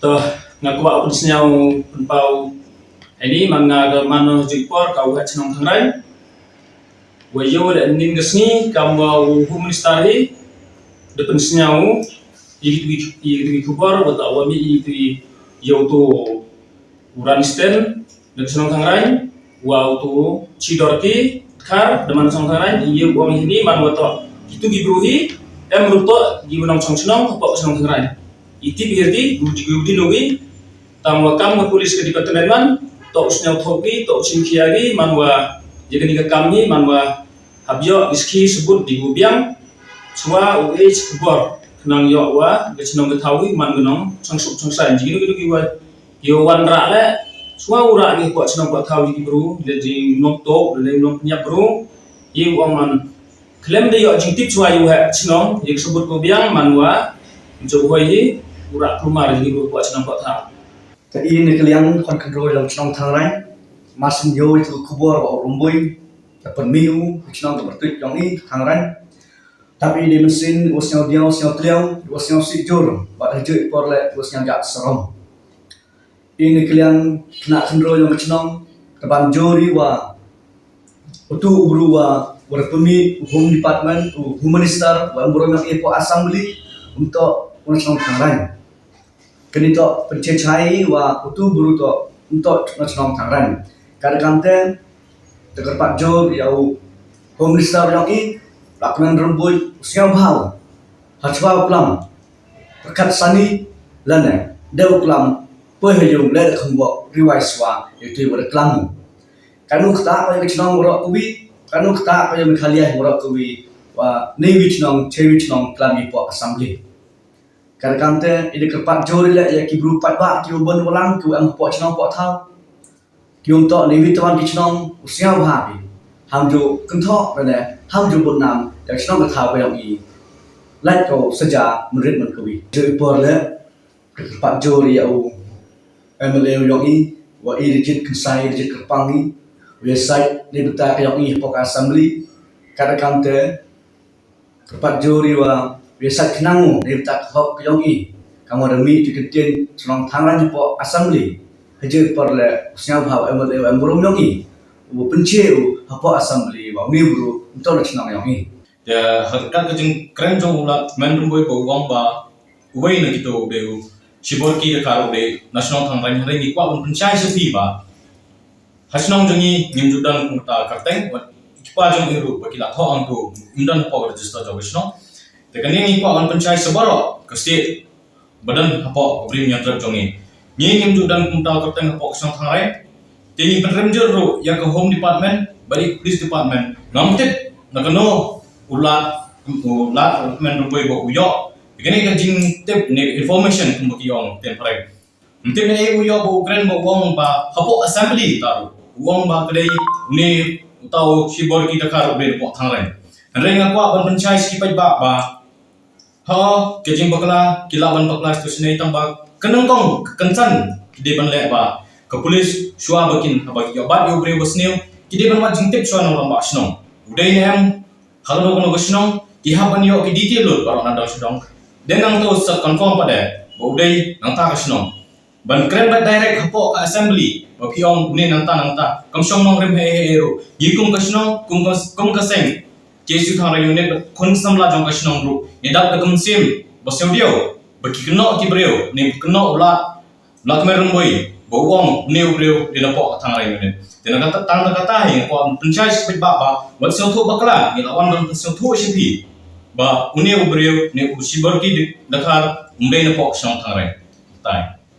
Toh ngaku ba pun senyau penpau ini manga mano jipor kau hat senong thangrai wayo da nin gasni kamu humanistari depan senyau igi kubor bata awami igi yautu uranisten dan senong thangrai wa tu cidorki kar deman senong thangrai iya uang ini man wato itu gibruhi ruto gimunong senong apa senong thangrai iti bigirdi gudi logi tangwa kam nga pulis ke departemen to usnyau thoki to sinkiagi manwa jegani ka kamni manwa habyo iski sebut di gubiang swa uwe kubor kenang yo wa gechnong getawi man gunong sangsuk sangsan jigino gitu giwa yo wan ra le swa ura ni ko chnong ko tawi di bru jadi nokto le nok nya bru ye wong man klem de yo jingtip swa yo ha chnong ye sebut gubiang manwa jogoi ura kumar jadi ko chnong ko tawi. Jadi ini kalian kon kontrol dalam senang tangrai, masin yo itu kubur atau rumbui, dapat miu, senang terbertuit yang ini tangrai. Tapi di mesin usnya dia usnya teliau, usnya sijur, pada hijau por le usnya jak seram. Ini kalian kena kontrol yang senang, teban jori wa, utu ubru wa, berpemi home department, humanister, wa umur yang ipo assembly untuk senang tangrai. Kenito pencecai wa utu buru to untuk nasional tangran. Kadang-kadang terkerpat jor yau home minister yang ini lakukan rembul usia bahau hajwa pelam perkat sani lana deu pelam pehayung lada kembok riwais wa itu berkelam. Kanu kita apa yang cenong morok kubi, kanu kita apa yang khaliah morok kubi wa newi cenong cewi cenong kelam ipo assembly. Kadang-kadang ini kerpat jori lah ya kibru pat bak ki ubon ulang ku ang po chnong po thau ki untuk nevi tawan ki chnong usia bhabi ham jo kenthok ne ham jo bon nam ya chnong ka thau ko yang i lat ko saja merit man kawi jo por le kerpat jori ya u MLA yang i wa i rigid kensai rigid kerpangi website ni beta ka yang i po ka assembly kadang-kadang kerpat jori wa biasa kenangu dari tak hok yang i kamu demi itu ketian senang tangan po assembly hajar perle siapa hal MLA berum yang i u penceu apa assembly wa ni bro untuk nak senang yang i ya harkat kejeng keren jong ulat main rumboy po uang ba uway na gitu deu siborki de karo de nasional tangan hari ni kwa un pencai sepi ba hasnong jongi nimjudan kungta karteng wa kipa jong iru bakila tho angku undan po register jawishno Tekan ini ko akan pencai sebaro ke state badan apa beri yang terjongi. Ni ngim dan kumta kerteng apa kesang thangai. Tini penremjer ro ya ke home department balik police department. Ngamtip nakano ulat men ruboy bo uyo. Begini kan jing tip ni information kumbaki yong temporary. Mtip ni uyo bo kren bo wong ba hapo assembly taru. Wong ba kedai ni utau sibor kita kar be bo thangai. Henry ngaku akan pencai sipai ba ha kejing bakla kilaban bakla stasiun tambak kenengkong kencan kide ban le ba ke polis shua bakin abagi obat yo bre bosneu kide ban ma jingtep shua nang ba snong udai nem hagno kono gosnong ihaban yo ki detail lo ba na dang sedong denang to sa confirm pada udai nang ta snong ban kren ba direct hapo ka assembly ba piong ne nang ta kamsong nong rem he ro yikum kasnong kum kaseng Jesu thang rayu ne kun samla jong ka snong ru ni dak kum sim boseudio baki keno ki breu ni keno ulat lakmer rumboi bowong neu breu dina po thang rayu ne dina kata tang kata hi ko pencai spit ba wat seu thu bakla ni lawan ban seu thu sipi ba uneu breu ne usibar ki dakar umbe na po snong thang rayu tai